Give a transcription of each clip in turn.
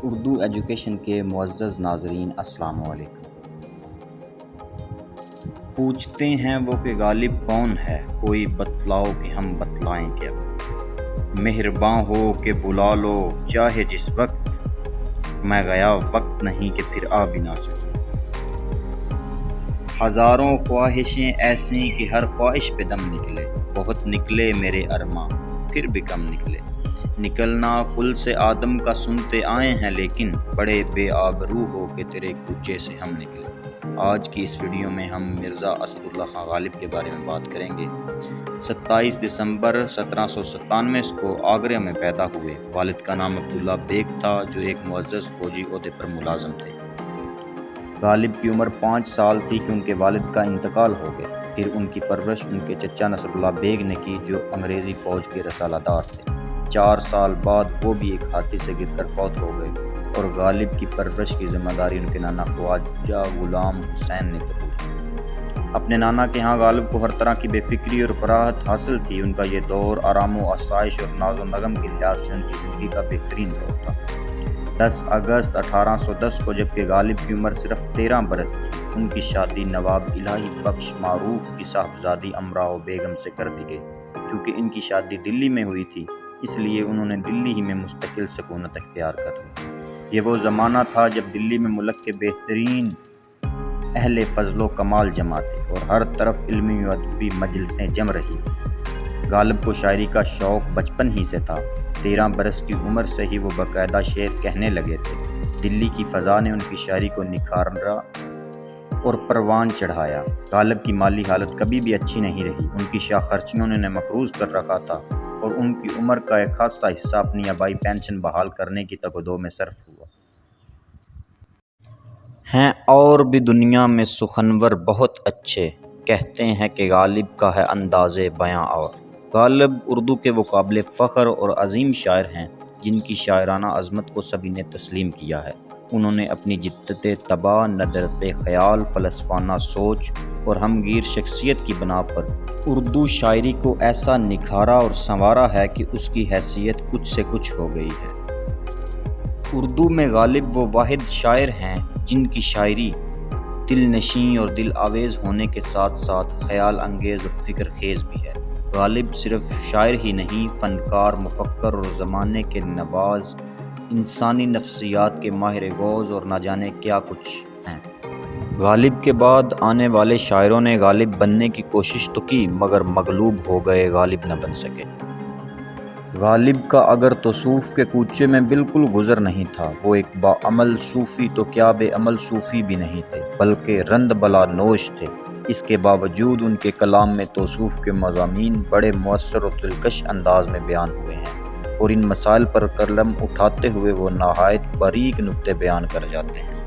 Urdu education کے معزز ناظرین السلام علیکم۔ پوچھتے ہیں وہ کہ غالب کون ہے، کوئی بتلاؤ کہ ہم بتلائیں کیا۔ مہرباں ہو کہ بلا لو چاہے جس وقت، میں گیا وقت نہیں کہ پھر آ بھی نہ سکوں۔ ہزاروں خواہشیں ایسی کہ ہر خواہش پہ دم نکلے، بہت نکلے میرے ارماں پھر بھی کم نکلے۔ نکلنا خل سے آدم کا سنتے آئے ہیں، لیکن بڑے بے آبرو ہو کہ تیرے کوچے سے ہم نکلے۔ آج کی اس ویڈیو میں ہم مرزا اسد اللہ خان غالب کے بارے میں بات کریں گے۔ 27 دسمبر 1797 کو آگرہ میں پیدا ہوئے۔ والد کا نام عبداللہ بیگ تھا جو ایک معزز فوجی عہدے پر ملازم تھے۔ غالب کی عمر 5 سال تھی کہ ان کے والد کا انتقال ہو گیا۔ پھر ان کی پرورش ان کے چچا نصر اللہ بیگ نے کی جو انگریزی فوج کے رسالہ دار تھے۔ 4 سال بعد وہ بھی ایک ہاتھی سے گر کر فوت ہو گئے اور غالب کی پرورش کی ذمہ داری ان کے نانا خواجہ غلام حسین نے قبول کی۔ اپنے نانا کے ہاں غالب کو ہر طرح کی بے فکری اور فراحت حاصل تھی۔ ان کا یہ دور آرام و آسائش اور ناز و نغم کے لحاظ سے ان کی زندگی کا بہترین دور تھا۔ 10 اگست 1810 کو جبکہ غالب کی عمر صرف 13 برس تھی، ان کی شادی نواب الہی بخش معروف کی صاحبزادی امراء بیگم سے کر دی گئی۔ چونکہ ان کی شادی دلی میں ہوئی تھی، اس لیے انہوں نے دلی ہی میں مستقل سکونت اختیار کر لی۔ یہ وہ زمانہ تھا جب دلی میں ملک کے بہترین اہل فضل و کمال جمع تھے اور ہر طرف علمی و ادبی مجلسیں جم رہی تھیں۔ غالب کو شاعری کا شوق بچپن ہی سے تھا۔ 13 برس کی عمر سے ہی وہ باقاعدہ شعر کہنے لگے تھے۔ دلی کی فضا نے ان کی شاعری کو نکھارا اور پروان چڑھایا۔ غالب کی مالی حالت کبھی بھی اچھی نہیں رہی۔ ان کی شاہ خرچیوں نے انہیں مقروض کر رکھا تھا اور ان کی عمر کا ایک خاصا حصہ اپنی آبائی پینشن بحال کرنے کی تگ و دو میں صرف ہوا۔ ہیں اور بھی دنیا میں سخنور بہت اچھے، کہتے ہیں کہ غالب کا ہے انداز بیاں اور۔ غالب اردو کے وہ قابل فخر اور عظیم شاعر ہیں جن کی شاعرانہ عظمت کو سبھی نے تسلیم کیا ہے۔ انہوں نے اپنی جدت طبع، ندرت خیال، فلسفانہ سوچ اور ہمگیر شخصیت کی بنا پر اردو شاعری کو ایسا نکھارا اور سنوارا ہے کہ اس کی حیثیت کچھ سے کچھ ہو گئی ہے۔ اردو میں غالب وہ واحد شاعر ہیں جن کی شاعری دل نشیں اور دل آویز ہونے کے ساتھ ساتھ خیال انگیز اور فکر خیز بھی ہے۔ غالب صرف شاعر ہی نہیں، فنکار، مفکر اور زمانے کے نواز، انسانی نفسیات کے ماہر غوض اور نہ جانے کیا کچھ ہیں۔ غالب کے بعد آنے والے شاعروں نے غالب بننے کی کوشش تو کی مگر مغلوب ہو گئے، غالب نہ بن سکے۔ غالب کا اگر تصوف کے کوچے میں بالکل گزر نہیں تھا، وہ ایک باعمل صوفی تو کیا بے عمل صوفی بھی نہیں تھے، بلکہ رند بلا نوش تھے۔ اس کے باوجود ان کے کلام میں تصوف کے مضامین بڑے مؤثر اور دلکش انداز میں بیان ہوئے ہیں اور ان مسائل پر قلم اٹھاتے ہوئے وہ نہایت باریک نکتے بیان کر جاتے ہیں۔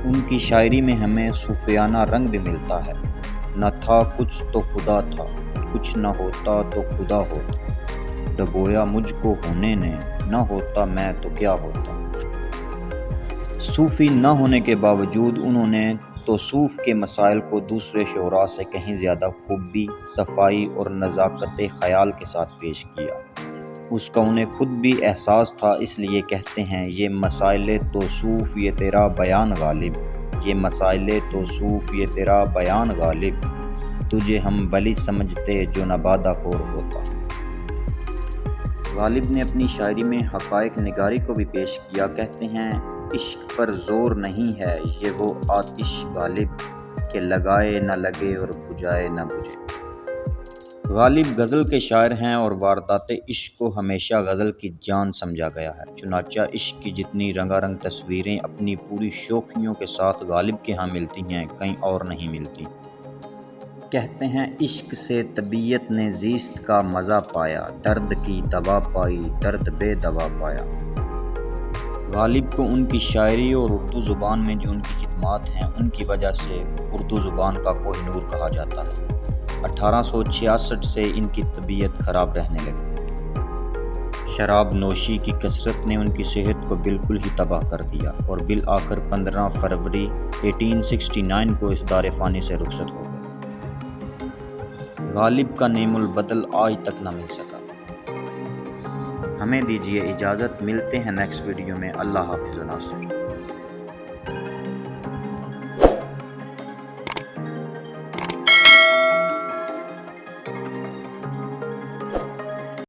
ان کی شاعری میں ہمیں صوفیانہ رنگ بھی ملتا ہے۔ نہ تھا کچھ تو خدا تھا، کچھ نہ ہوتا تو خدا ہوتا، ڈبویا مجھ کو ہونے نے، نہ ہوتا میں تو کیا ہوتا۔ صوفی نہ ہونے کے باوجود انہوں نے تصوف کے مسائل کو دوسرے شعراء سے کہیں زیادہ خوبی، صفائی اور نزاکت خیال کے ساتھ پیش کیا۔ اس کا انہیں خود بھی احساس تھا، اس لیے کہتے ہیں یہ مسائل تصوف یہ تیرا بیان غالب، یہ مسائل تصوف یہ تیرا بیان غالب، تجھے ہم ولی سمجھتے جو نبادہ خور ہوتا۔ غالب نے اپنی شاعری میں حقائق نگاری کو بھی پیش کیا۔ کہتے ہیں عشق پر زور نہیں ہے یہ وہ آتش غالب، کہ لگائے نہ لگے اور بجھائے نہ بجھے۔ غالب غزل کے شاعر ہیں اور واردات عشق کو ہمیشہ غزل کی جان سمجھا گیا ہے۔ چنانچہ عشق کی جتنی رنگا رنگ تصویریں اپنی پوری شوخیوں کے ساتھ غالب کے ہاں ملتی ہیں، کہیں اور نہیں ملتی۔ کہتے ہیں عشق سے طبیعت نے زیست کا مزہ پایا، درد کی دوا پائی درد بے دوا پایا۔ غالب کو ان کی شاعری اور اردو زبان میں جو ان کی خدمات ہیں ان کی وجہ سے اردو زبان کا کوہ نور کہا جاتا ہے۔ 1866 سے ان کی طبیعت خراب رہنے لگی۔ شراب نوشی کی کثرت نے ان کی صحت کو بالکل ہی تباہ کر دیا اور بالآخر 15 فروری 1869 کو اس دار فانی سے رخصت ہو گئے۔ غالب کا نعیم البدل آج تک نہ مل سکا۔ ہمیں دیجیے اجازت، ملتے ہیں نیکسٹ ویڈیو میں۔ اللہ حافظ و ناصر۔